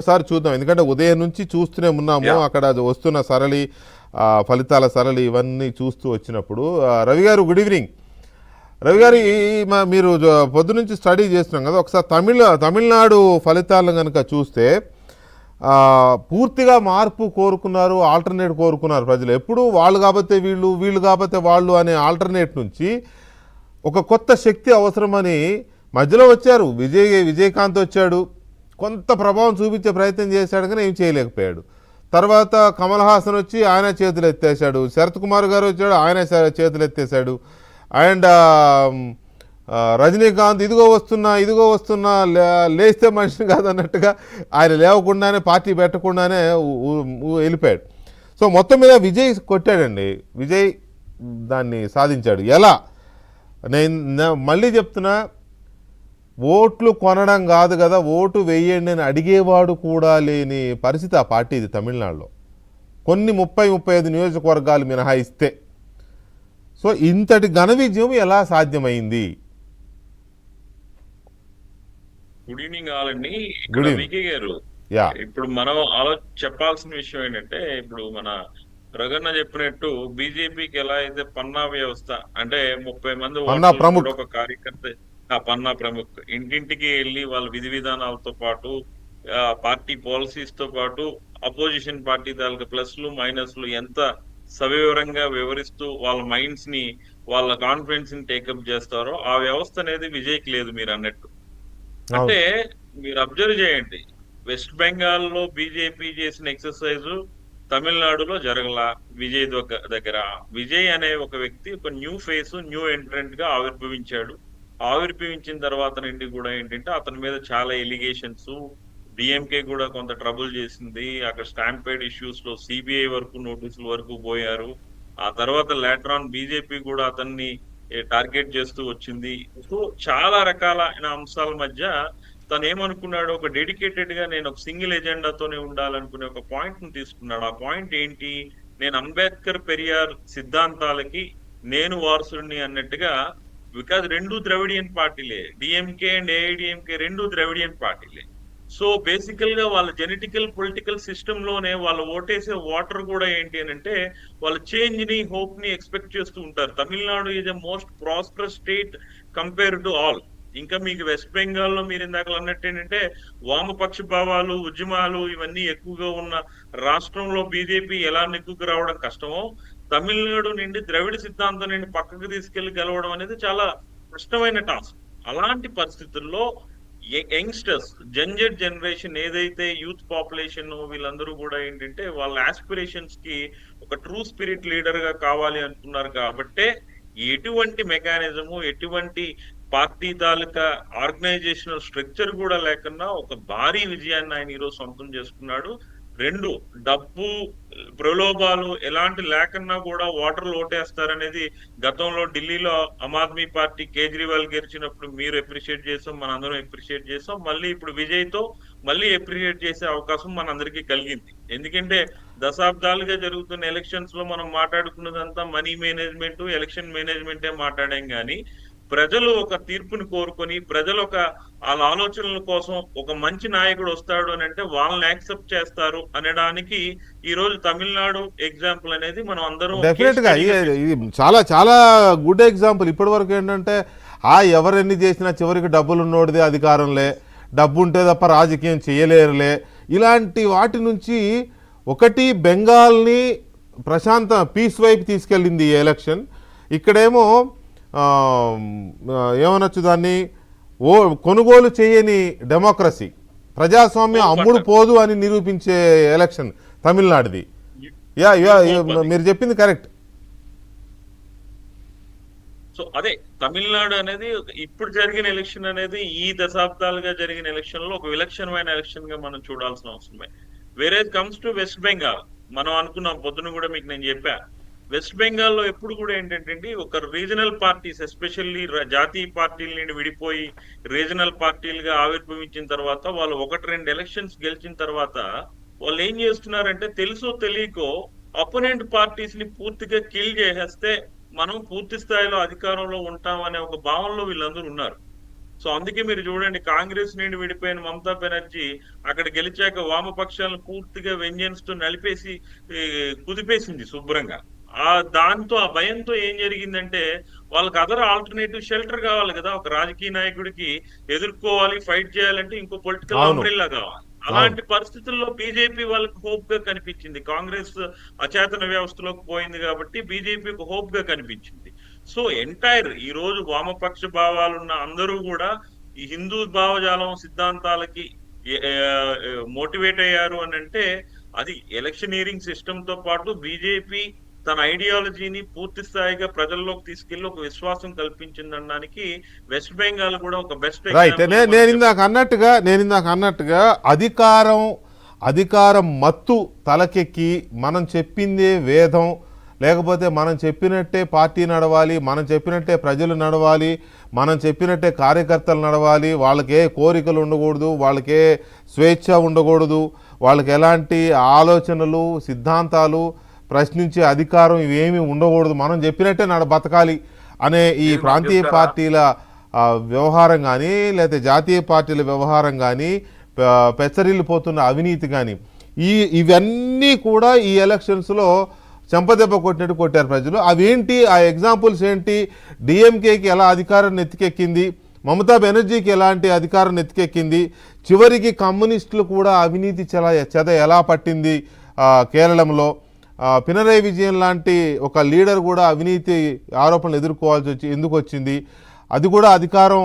ఒకసారి చూద్దాం, ఎందుకంటే ఉదయం నుంచి చూస్తూనే ఉన్నాము అక్కడ వస్తున్న సరళి, ఫలితాల సరళి ఇవన్నీ చూస్తూ వచ్చినప్పుడు. రవి గారు, గుడ్ ఈవినింగ్. రవి గారు, మీరు పొద్దు నుంచి స్టడీ చేస్తున్నాం కదా, ఒకసారి తమిళనాడు ఫలితాలను కనుక చూస్తే పూర్తిగా మార్పు కోరుకున్నారు, ఆల్టర్నేట్ కోరుకున్నారు ప్రజలు. ఎప్పుడు వాళ్ళు కాకపోతే వీళ్ళు, వీళ్ళు కాకపోతే వాళ్ళు అనే ఆల్టర్నేట్ నుంచి ఒక కొత్త శక్తి అవసరమని మధ్యలో వచ్చారు. విజయకాంత్ వచ్చాడు, కొంత ప్రభావం చూపించే ప్రయత్నం చేశాడు కానీ ఏం చేయలేకపోయాడు. తర్వాత కమల్ హాసన్ వచ్చి ఆయన చేతులు ఎత్తేసాడు, శరత్ కుమార్ గారు వచ్చాడు, ఆయన చేతులు ఎత్తేసాడు. అండ్ రజనీకాంత్ ఇదిగో వస్తున్నా లేస్తే మనిషిని కాదన్నట్టుగా ఆయన లేవకుండానే, పార్టీ పెట్టకుండానే వెళ్ళిపోయాడు. సో మొత్తం మీద విజయ్ కొట్టాడండి. విజయ్ దాన్ని సాధించాడు. ఎలా? నేను మళ్ళీ చెప్తున్నా, ఓట్లు కొనడం కాదు కదా, ఓటు వేయండి అని అడిగేవాడు కూడా లేని పరిస్థితి ఆ పార్టీది తమిళనాడులో, కొన్ని 30-35 నియోజకవర్గాలు మినహాయిస్తే. సో ఇంతటి ఘన విజయం ఎలా సాధ్యమైంది? గుడ్ ఈవినింగ్ ఆలండి. ఇక్కడ వికే గారు, ఇప్పుడు మనం చెప్పాల్సిన విషయం ఏంటంటే, ఇప్పుడు మన రగన్న చెప్పినట్టు బీజేపీకి ఎలా అయితే పన్నా వ్యవస్థ అంటే 30 మంది ఒక కార్యకర్త, ఆ పన్నా ప్రముఖ్ ఇంటింటికి వెళ్ళి వాళ్ళ విధి విధానాలతో పాటు పార్టీ పాలసీస్ తో పాటు అపోజిషన్ పార్టీ తాలూకు ప్లస్లు మైనస్లు ఎంత సవివరంగా వివరిస్తూ వాళ్ళ మైండ్స్ ని, వాళ్ళ కాన్ఫిడెన్స్ ని టేకప్ చేస్తారో ఆ వ్యవస్థ అనేది విజయ్కి లేదు. మీరు అన్నట్టు అంటే మీరు అబ్జర్వ్ చేయండి, వెస్ట్ బెంగాల్ లో బీజేపీ చేసిన ఎక్సర్సైజ్ తమిళనాడులో జరగలా. విజయ్ దగ్గర విజయ్ అనే ఒక వ్యక్తి ఒక న్యూ ఫేస్, న్యూ ఎంట్రెంట్ గా ఆవిర్భవించిన తర్వాత నుండి కూడా ఏంటంటే అతని మీద చాలా ఎలిగేషన్స్, డిఎంకే కూడా కొంత ట్రబుల్ చేసింది. అక్కడ స్టాంపేడ్ ఇష్యూస్ లో సిబిఐ వరకు నోటీసుల వరకు పోయారు. ఆ తర్వాత లేటర్ ఆన్ బీజేపీ కూడా అతన్ని టార్గెట్ చేస్తూ వచ్చింది. సో చాలా రకాలైన అంశాల మధ్య తను ఏమనుకున్నాడు, ఒక డెడికేటెడ్ గా నేను ఒక సింగిల్ ఎజెండాతోనే ఉండాలనుకునే ఒక పాయింట్ ని తీసుకున్నాడు. ఆ పాయింట్ ఏంటి? నేను అంబేద్కర్ పెరియార్ సిద్ధాంతాలకి నేను వారసుడిని అన్నట్టుగా. బికాజ్ రెండు ద్రవిడియన్ పార్టీలే, డిఎంకే అండ్ ఏఐడిఎంకే రెండు ద్రవిడియన్ పార్టీలే. సో బేసికల్ గా వాళ్ళ జెనెటికల్ పొలిటికల్ సిస్టమ్ లోనే వాళ్ళ ఓటేసే ఓటర్ కూడా ఏంటి అని అంటే వాళ్ళ చేంజ్ ని, హోప్ ని ఎక్స్పెక్ట్ చేస్తూ ఉంటారు. Tamil Nadu is a most prosperous state compare to all. ఇంకా మీకు వెస్ట్ బెంగాల్ లో మీరు ఇందాక అన్నట్టు ఏంటంటే వామపక్ష భావాలు, ఉద్యమాలు ఇవన్నీ ఎక్కువగా ఉన్న రాష్ట్రంలో బీజేపీ ఎలా నెగ్గుకు రావడం కష్టమో, తమిళనాడు నుండి ద్రవిడ సిద్ధాంతం నుండి పక్కకు తీసుకెళ్లి గెలవడం అనేది చాలా కష్టమైన టాస్క్. అలాంటి పరిస్థితుల్లో యంగ్స్టర్స్, జనరేషన్ ఏదైతే యూత్ పాపులేషన్ వీళ్ళందరూ కూడా ఏంటంటే వాళ్ళ ఆస్పిరేషన్స్ కి ఒక ట్రూ స్పిరిట్ లీడర్ గా కావాలి అనుకున్నారు. కాబట్టే ఎటువంటి మెకానిజము, ఎటువంటి పార్టీ తాలూకా ఆర్గనైజేషనల్ స్ట్రక్చర్ కూడా లేకుండా ఒక భారీ విజయాన్ని ఆయన ఈరోజు సొంతం చేసుకున్నాడు. రెండు, డబ్బు ప్రలోభాలు ఎలాంటి లేకన్నా కూడా ఓటర్లు ఓటేస్తారనేది గతంలో ఢిల్లీలో ఆమ్ ఆద్మీ పార్టీ కేజ్రీవాల్ గెలిచినప్పుడు మీరు అప్రిషియేట్ చేసాం, మనందరం అప్రిషియేట్ చేసాం. మళ్ళీ ఇప్పుడు విజయ్ తో మళ్ళీ అప్రిషియేట్ చేసే అవకాశం మనందరికీ కలిగింది. ఎందుకంటే దశాబ్దాలుగా జరుగుతున్న ఎలక్షన్స్ లో మనం మాట్లాడుకున్నదంతా మనీ మేనేజ్మెంట్, ఎలక్షన్ మేనేజ్మెంటే మాట్లాడాం కానీ ప్రజలు ఒక తీర్పుని కోరుకొని, ప్రజలు ఒక వాళ్ళ ఆలోచనల కోసం ఒక మంచి నాయకుడు వస్తాడు అని అంటే వాళ్ళని యాక్సెప్ట్ చేస్తారు అనడానికి ఈ రోజు తమిళనాడు ఎగ్జాంపుల్ అనేది మనం అందరం డెఫినెట్ గా ఇది చాలా చాలా గుడ్ ఎగ్జాంపుల్. ఇప్పటి వరకు ఏంటంటే ఎవరెన్ని చేసినా చివరికి డబ్బులు ఉన్నోడిదే అధికారంలే, డబ్బు ఉంటే తప్ప రాజకీయం చేయలేరులే, ఇలాంటి వాటి నుంచి ఒకటి బెంగాల్ని ప్రశాంత పీస్ వైపు తీసుకెళ్ళింది ఈ ఎలక్షన్. ఇక్కడేమో ఏమనొచ్చు దాన్ని, కొనుగోలు చేయని డెమోక్రసీ, ప్రజాస్వామ్యం అమ్ముడు పోదు అని నిరూపించే ఎలక్షన్ తమిళనాడుది. మీరు చెప్పింది కరెక్ట్. సో అదే తమిళనాడు అనేది ఇప్పుడు జరిగిన ఎలక్షన్ అనేది ఈ దశాబ్దాలుగా జరిగిన ఎలక్షన్ లో ఒక విలక్షణమైన ఎలక్షన్ గా మనం చూడాల్సిన అవసరమే. వేరే కమ్స్ టు వెస్ట్ బెంగాల్, మనం అనుకున్నాం పొద్దున కూడా మీకు నేను చెప్పా, వెస్ట్ బెంగాల్లో ఎప్పుడు కూడా ఏంటంటే ఒక రీజనల్ పార్టీస్, ఎస్పెషల్లీ జాతీయ పార్టీల నుండి విడిపోయి రీజనల్ పార్టీలుగా ఆవిర్భవించిన తర్వాత వాళ్ళు 1-2 ఎలక్షన్స్ గెలిచిన తర్వాత వాళ్ళు ఏం చేస్తున్నారంటే తెలుసో తెలియకో అపోనెంట్ పార్టీస్ ని పూర్తిగా కిల్ చేసేస్తే మనం పూర్తి స్థాయిలో అధికారంలో ఉంటాం అనే ఒక భావనలో వీళ్ళందరూ ఉన్నారు. సో అందుకే మీరు చూడండి, కాంగ్రెస్ నుండి విడిపోయిన మమతా బెనర్జీ అక్కడ గెలిచాక వామపక్షాలను పూర్తిగా వెంజన్స్ తో నలిపేసి ఈ, కుదిపేసింది శుభ్రంగా. దాంతో ఆ భయంతో ఏం జరిగిందంటే వాళ్ళకి అదర్ ఆల్టర్నేటివ్ షెల్టర్ కావాలి కదా, ఒక రాజకీయ నాయకుడికి ఎదుర్కోవాలి, ఫైట్ చేయాలంటే ఇంకో పొలిటికల్ అవును. అంబ్రెల్లా కావాలి. అలాంటి పరిస్థితుల్లో బీజేపీ వాళ్ళకి హోప్ గా కనిపించింది. కాంగ్రెస్ అచేతన వ్యవస్థలోకి పోయింది కాబట్టి బీజేపీకి హోప్ గా కనిపించింది. సో ఎంటైర్ ఈ రోజు వామపక్ష భావాలున్న అందరూ కూడా ఈ హిందూ భావజాలం సిద్ధాంతాలకి మోటివేట్ అయ్యారు అని అంటే అది ఎలక్షనీరింగ్ సిస్టమ్ తో పాటు బీజేపీ తన ఐడియాలజీని పూర్తి స్థాయిగా ప్రజల్లోకి తీసుకెళ్లి ఒక విశ్వాసం కల్పించిందనడానికి వెస్ట్ బెంగాల్ కూడా ఒక బెస్ట్ రైట్. నేను ఇందాక అన్నట్టుగా అధికారం మత్తు తలకెక్కి మనం చెప్పిందే వేదం, లేకపోతే మనం చెప్పినట్టే పార్టీ నడవాలి, మనం చెప్పినట్టే ప్రజలు నడవాలి, మనం చెప్పినట్టే కార్యకర్తలు నడవాలి, వాళ్ళకే కోరికలు ఉండకూడదు, వాళ్ళకే స్వేచ్ఛ ఉండకూడదు, వాళ్ళకి ఎలాంటి ఆలోచనలు సిద్ధాంతాలు ప్రశ్నించే అధికారం ఇవేమీ ఉండకూడదు, మనం చెప్పినట్టే బతకాలి అనే ఈ ప్రాంతీయ పార్టీల వ్యవహారం కానీ, లేకపోతే జాతీయ పార్టీల వ్యవహారం కానీ, పెచ్చరిల్లిపోతున్న అవినీతి కానీ, ఇవన్నీ కూడా ఈ ఎలక్షన్స్లో చెంపదెబ్బ కొట్టినట్టు కొట్టారు ప్రజలు. అవేంటి, ఆ ఎగ్జాంపుల్స్ ఏంటి? డిఎంకేకి ఎలా అధికారం నెత్తికెక్కింది, మమతా బెనర్జీకి ఎలాంటి అధికారం నెత్తికెక్కింది, చివరికి కమ్యూనిస్టులు కూడా అవినీతి చెద ఎలా పట్టింది కేరళంలో, పినరయి విజయన్ లాంటి ఒక లీడర్ కూడా అవినీతి ఆరోపణలు ఎదుర్కోవాల్సి ఎందుకు వచ్చింది, అది కూడా అధికారం